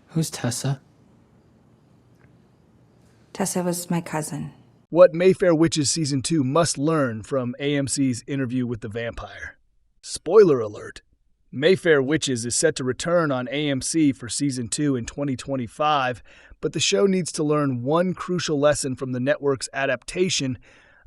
Who's Tessa? Tessa was my cousin. What Mayfair Witches Season 2 must learn from AMC's Interview with the Vampire. Spoiler alert. Mayfair Witches is set to return on AMC for Season 2 in 2025, but the show needs to learn one crucial lesson from the network's adaptation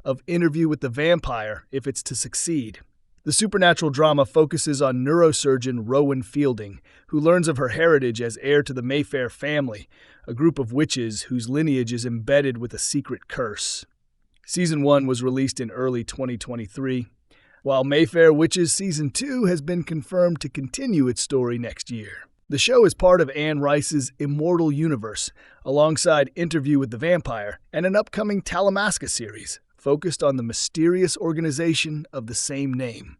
of Interview with the Vampire if it's to succeed. The supernatural drama focuses on neurosurgeon Rowan Fielding, who learns of her heritage as heir to the Mayfair family, a group of witches whose lineage is embedded with a secret curse. Season 1 was released in early 2023, while Mayfair Witches Season 2 has been confirmed to continue its story next year. The show is part of Anne Rice's Immortal universe, alongside Interview with the Vampire and an upcoming Talamasca series, focused on the mysterious organization of the same name.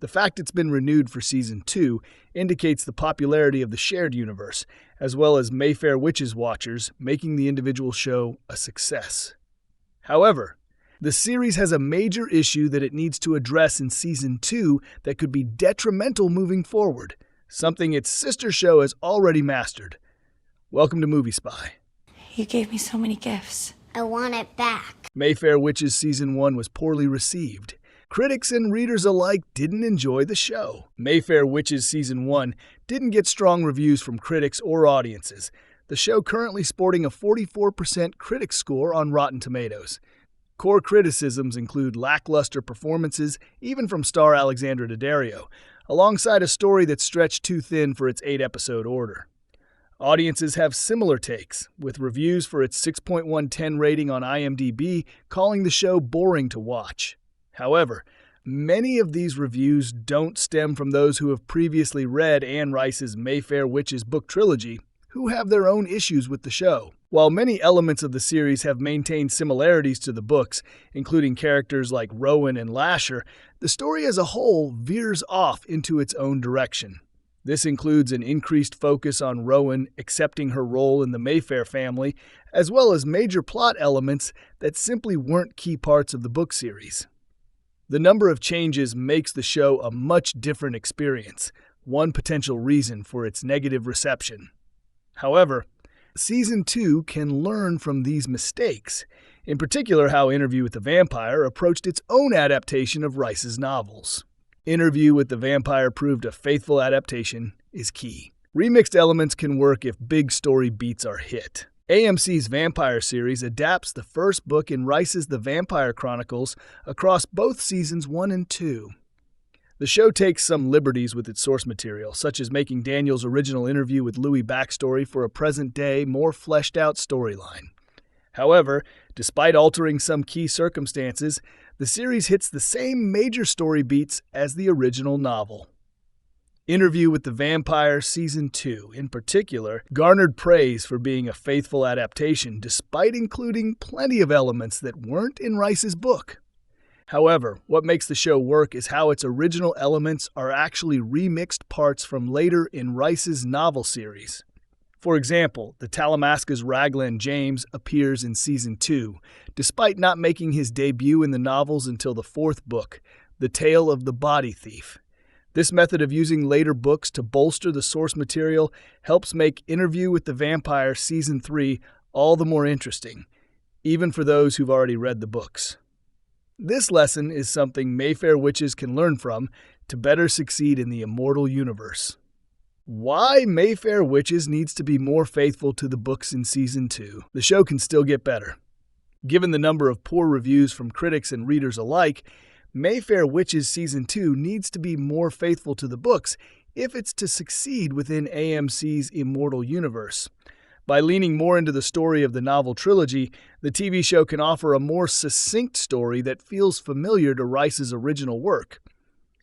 The fact it's been renewed for Season 2 indicates the popularity of the shared universe, as well as Mayfair Witches watchers, making the individual show a success. However, the series has a major issue that it needs to address in Season 2 that could be detrimental moving forward, something its sister show has already mastered. Welcome to Movie Spy. You gave me so many gifts. I want it back. Mayfair Witches Season 1 was poorly received. Critics and readers alike didn't enjoy the show. Mayfair Witches Season 1 didn't get strong reviews from critics or audiences. The show currently sporting a 44% critic score on Rotten Tomatoes. Core criticisms include lackluster performances, even from star Alexandra Daddario, alongside a story that's stretched too thin for its 8-episode order. Audiences have similar takes, with reviews for its 6.110 rating on IMDb calling the show boring to watch. However, many of these reviews don't stem from those who have previously read Anne Rice's Mayfair Witches book trilogy, who have their own issues with the show. While many elements of the series have maintained similarities to the books, including characters like Rowan and Lasher, the story as a whole veers off into its own direction. This includes an increased focus on Rowan accepting her role in the Mayfair family, as well as major plot elements that simply weren't key parts of the book series. The number of changes makes the show a much different experience, one potential reason for its negative reception. However, Season 2 can learn from these mistakes, in particular how Interview with the Vampire approached its own adaptation of Rice's novels. Interview with the Vampire proved a faithful adaptation is key. Remixed elements can work if big story beats are hit. AMC's Vampire series adapts the first book in Rice's The Vampire Chronicles across both seasons 1 and 2. The show takes some liberties with its source material, such as making Daniel's original Interview with Louis backstory for a present-day, more fleshed-out storyline. However, despite altering some key circumstances, the series hits the same major story beats as the original novel. Interview with the Vampire Season 2, in particular, garnered praise for being a faithful adaptation despite including plenty of elements that weren't in Rice's book. However, what makes the show work is how its original elements are actually remixed parts from later in Rice's novel series. For example, the Talamasca's Raglan James appears in Season 2, despite not making his debut in the novels until the 4th book, The Tale of the Body Thief. This method of using later books to bolster the source material helps make Interview with the Vampire Season 3 all the more interesting, even for those who've already read the books. This lesson is something Mayfair Witches can learn from to better succeed in the Immortal universe. Why Mayfair Witches needs to be more faithful to the books in Season 2. The show can still get better. Given the number of poor reviews from critics and readers alike, Mayfair Witches Season 2 needs to be more faithful to the books if it's to succeed within AMC's Immortal universe. By leaning more into the story of the novel trilogy, the TV show can offer a more succinct story that feels familiar to Rice's original work.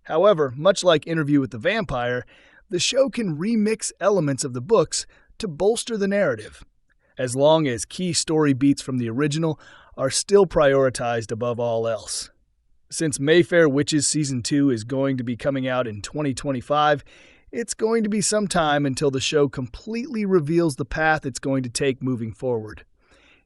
However, much like Interview with the Vampire, the show can remix elements of the books to bolster the narrative, as long as key story beats from the original are still prioritized above all else. Since Mayfair Witches Season 2 is going to be coming out in 2025, it's going to be some time until the show completely reveals the path it's going to take moving forward.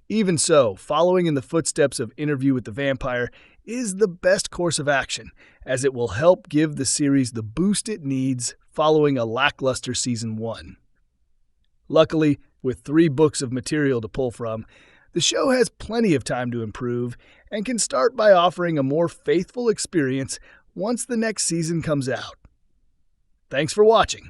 Even so, following in the footsteps of Interview with the Vampire is the best course of action, as it will help give the series the boost it needs following a lackluster Season 1. Luckily, with 3 books of material to pull from, the show has plenty of time to improve and can start by offering a more faithful experience once the next season comes out. Thanks for watching.